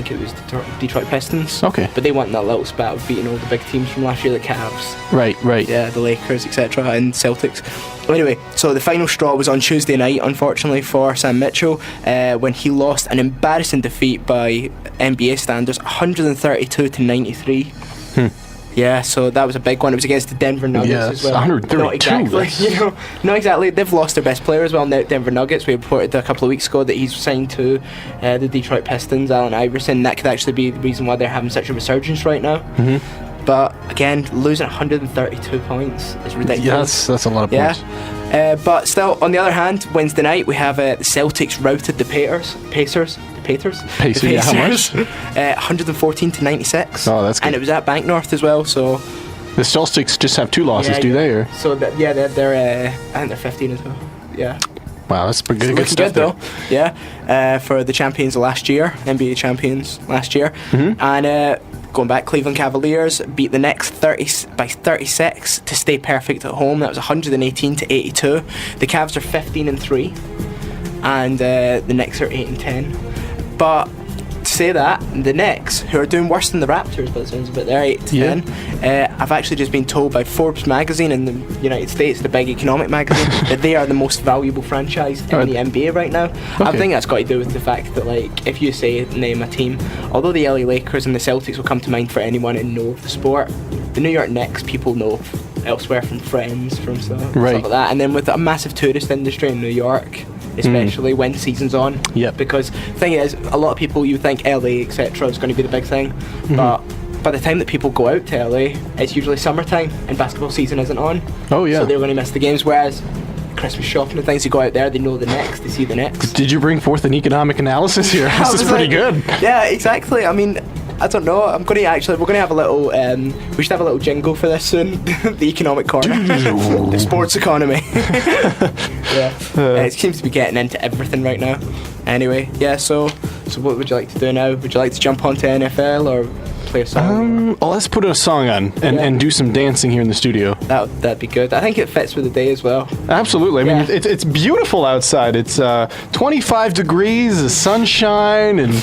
think it was Detroit Pistons. Okay. But they won that little spat of beating all the big teams from last year, the Cavs. Right. Yeah, the Lakers, etc., and Celtics. Anyway, so the final straw was on Tuesday night, unfortunately, for Sam Mitchell, when he lost an embarrassing defeat by NBA standards, 132-93. Yeah, so that was a big one. It was against the Denver Nuggets as well. 132. Not exactly, not exactly. They've lost their best player as well, Denver Nuggets. We reported a couple of weeks ago that he's signed to the Detroit Pistons, Allen Iverson. That could actually be the reason why they're having such a resurgence right now. But again, losing 132 points is ridiculous. Yes, that's a lot of points. But still, on the other hand, Wednesday night we have the Celtics routed the Pacers. Yeah, how much? 114-96. Oh, that's good. And it was at Banknorth as well, so... The Celtics just have 2 losses, do they? Or? So, they're I think they're 15 as well. Yeah. Wow, that's pretty good Good stuff though. Yeah. For the champions last year, NBA champions last year. And going back, Cleveland Cavaliers beat the Knicks by 36 to stay perfect at home. That was 118-82. The Cavs are 15-3, and the Knicks are 8-10. But to say that, the Knicks, who are doing worse than the Raptors, but it sounds a bit there, 8-10, I've actually just been told by Forbes magazine in the United States, the big economic magazine, that they are the most valuable franchise in the NBA right now. Okay. I think that's got to do with the fact that, like, if you say name a team, although the LA Lakers and the Celtics will come to mind for anyone who know of the sport, the New York Knicks people know elsewhere from friends, from stuff like that. And then with a massive tourist industry in New York, especially when season's on. Because the thing is, a lot of people, you think LA, etc., is going to be the big thing, but by the time that people go out to LA, it's usually summertime and basketball season isn't on. Oh yeah. So they're going to miss the games, whereas Christmas shopping and things, you go out there, they know the Knicks, they see the Knicks. Did you bring forth an economic analysis here? This is pretty good. Yeah, exactly. I mean, I don't know. We're going to have a little. We should have a little jingle for this soon. The economic corner, the sports economy. It seems to be getting into everything right now. Anyway, so what would you like to do now? Would you like to jump onto NFL or play a song? Let's put a song on and do some dancing here in the studio. That'd be good. I think it fits with the day as well. Absolutely. I mean, it's beautiful outside. It's 25 degrees, the sunshine, and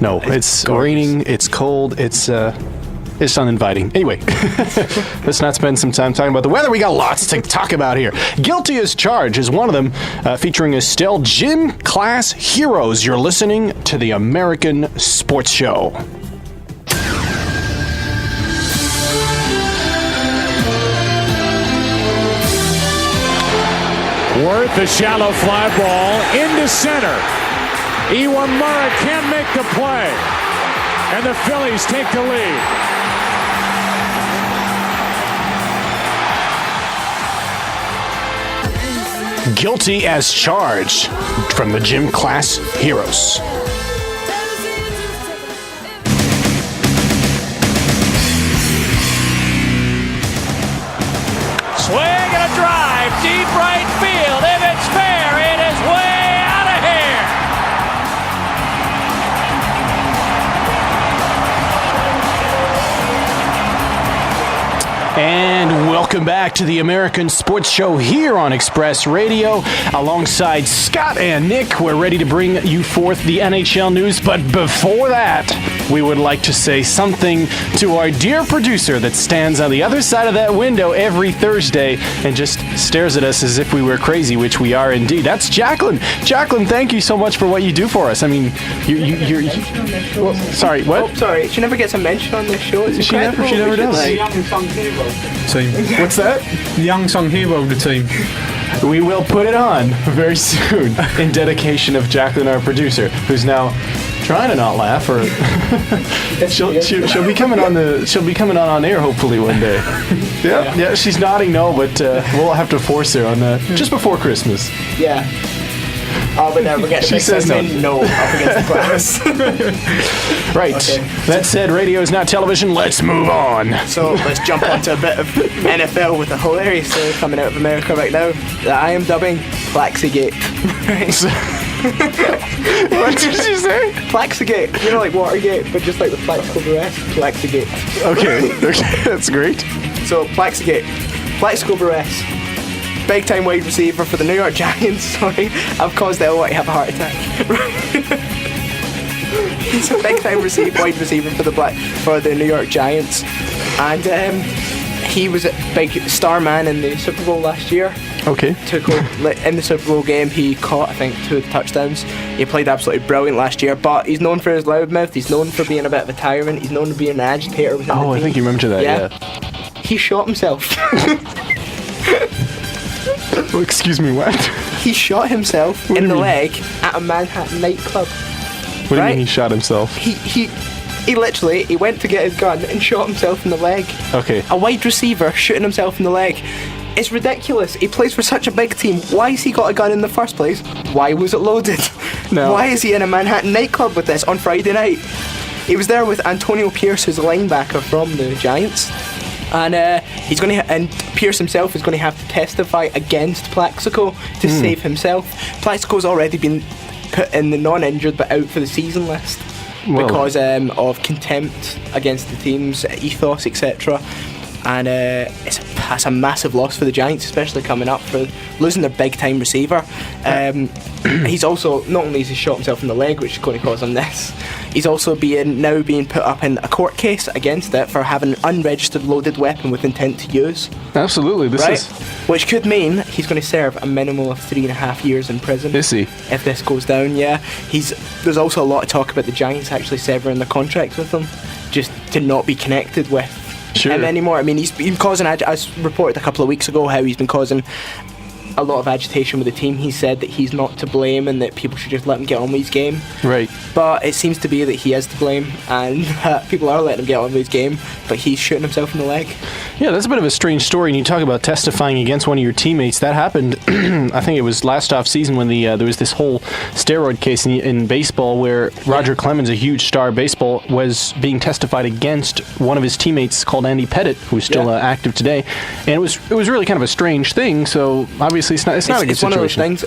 it's raining. It's cold. It's uninviting. Anyway, let's not spend some time talking about the weather. We got lots to talk about here. Guilty as Charged is one of them, featuring Estelle Gym Class Heroes. You're listening to the American Sports Show. Worth a shallow fly ball into center. Iwamura can't make the play. And the Phillies take the lead. Guilty as Charged from the Gym Class Heroes. Swing and a drive, deep right field. If it's fair, it is way out of here. And welcome back to the American Sports Show here on Xpress Radio. Alongside Scott and Nick, we're ready to bring you forth the NHL news. But before that, we would like to say something to our dear producer that stands on the other side of that window every Thursday and just stares at us as if we were crazy, which we are indeed. That's Jacqueline. Jacqueline, thank you so much for what you do for us. I mean, you're well, sorry, what? Oh, sorry. She never gets a mention on this show. It's she never does. The young song hero team. What's that? The young song hero of the team. We will put it on very soon in dedication of Jacqueline, our producer, who's now trying to not laugh, or she'll be coming on air hopefully one day. Yeah, she's nodding no, but we'll have to force her on that just before Christmas. Yeah. Oh, but we're getting. She says no. No, up against the glass. Right. Okay. That said, radio is not television. Let's move on. So let's jump onto a bit of NFL with a hilarious story coming out of America right now that I am dubbing Plaxigate. What did you say? Plaxigate. You know, like Watergate, but just like the Plaxico arrest. Plaxigate. Okay, that's great. So Plaxigate. Plaxico arrest. Big time wide receiver for the New York Giants. Sorry, I've caused LY to have a heart attack. He's a big time wide receiver for the New York Giants, and he was a big star man in the Super Bowl last year. Okay. In the Super Bowl game, he caught, I think, 2 touchdowns. He played absolutely brilliant last year, but he's known for his loudmouth. He's known for being a bit of a tyrant. He's known for being an agitator within the team. I think you remember that. Yeah. He shot himself. Oh, excuse me, what? He shot himself in the leg at a Manhattan nightclub. What do you mean he shot himself? He went to get his gun and shot himself in the leg. Okay. A wide receiver shooting himself in the leg. It's ridiculous. He plays for such a big team. Why has he got a gun in the first place? Why was it loaded? No. Why is he in a Manhattan nightclub with this on Friday night? He was there with Antonio Pierce, who's a linebacker from the Giants. And Pierce himself is going to have to testify against Plaxico to save himself. Plaxico's already been put in the non-injured but out for the season list because of contempt against the team's ethos, etc. And it's a massive loss for the Giants, especially coming up for losing their big time receiver. He's also, not only has he shot himself in the leg, which is going to cause him this, he's also now being put up in a court case against it for having an unregistered loaded weapon with intent to use. Absolutely, which could mean he's going to serve a minimum of 3.5 years in prison. Is he? If this goes down, yeah. There's also a lot of talk about the Giants actually severing their contracts with him, just to not be connected with him anymore. I mean, he's been causing, I reported a couple of weeks ago how he's been causing a lot of agitation with the team. He said that he's not to blame and that people should just let him get on with his game. Right. But it seems to be that he is to blame, and people are letting him get on with his game, but he's shooting himself in the leg. Yeah, that's a bit of a strange story. And you talk about testifying against one of your teammates. That happened, I think it was last off season when there was this whole steroid case in baseball where Roger Clemens, a huge star of baseball, was being testified against one of his teammates called Andy Pettitte, who's still active today. And it was really kind of a strange thing. So obviously it's not a good situation. It's one of those things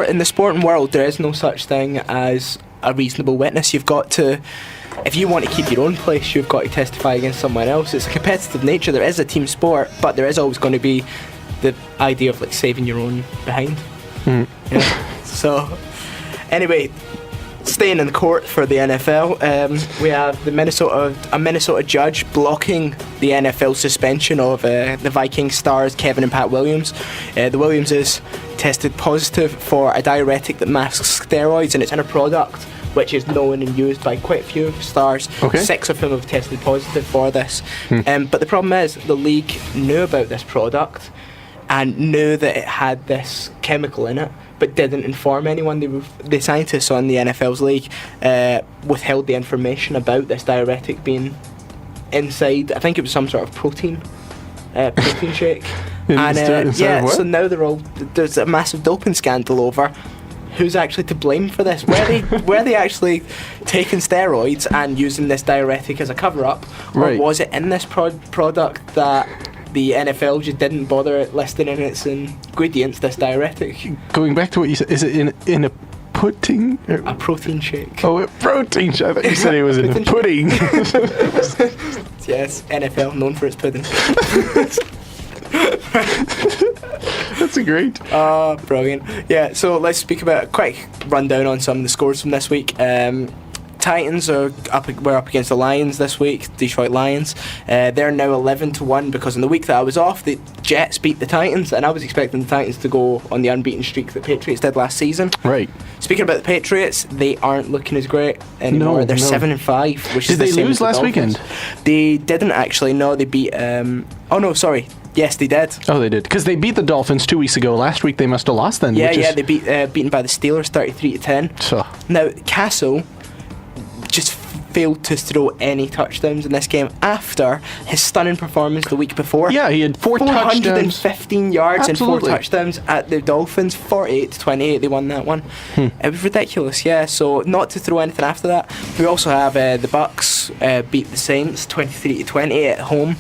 in the sporting world. There is no such thing as a reasonable witness. You've got to, if you want to keep your own place, you've got to testify against someone else. It's a competitive nature. There is a team sport, but there is always going to be the idea of saving your own behind. So anyway, staying in the court for the NFL, we have a Minnesota judge blocking the NFL suspension of the Vikings stars Kevin and Pat Williams. The Williamses tested positive for a diuretic that masks steroids, and it's in a product which is known and used by quite a few stars. 6 of them have tested positive for this. But the problem is the league knew about this product and knew that it had this chemical in it, but didn't inform anyone. The scientists on the NFL's league withheld the information about this diuretic being inside. I think it was some sort of protein shake. So now there's a massive doping scandal over who's actually to blame for this. Were they actually taking steroids and using this diuretic as a cover-up, or was it in this product that the NFL just didn't bother listing in its ingredients this diuretic? Going back to what you said, is it in a pudding? A protein shake. Oh, a protein shake. I thought you said it was in a pudding. Yes, NFL, known for its pudding. That's a great. Brilliant. Yeah, so let's speak about a quick rundown on some of the scores from this week. Titans we're up against the Lions this week, Detroit Lions. They're now 11-1 because in the week that I was off, the Jets beat the Titans, and I was expecting the Titans to go on the unbeaten streak that Patriots did last season. Right. Speaking about the Patriots, they aren't looking as great anymore. They're 7-5. Which did they lose last weekend? They didn't actually. No, they beat. Yes, they did. Oh, they did, because they beat the Dolphins 2 weeks ago. Last week they must have lost then. Yeah, they beaten by the Steelers 33-10. So now Castle just failed to throw any touchdowns in this game after his stunning performance the week before. Yeah, he had 415 yards and 4 touchdowns at the Dolphins. 48-28, they won that one. It was ridiculous, yeah. So not to throw anything after that. We also have the Bucks beat the Saints 23-20 at home.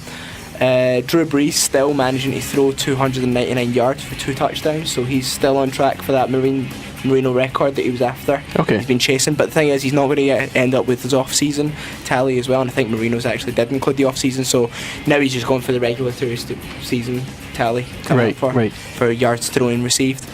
Drew Brees still managing to throw 299 yards for 2 touchdowns, so he's still on track for that Marino record that he was after. He's been chasing, but the thing is, he's not going to end up with his off-season tally as well, and I think Marino's actually did include the off-season, so now he's just going for the regulatory season tally for yards thrown and received.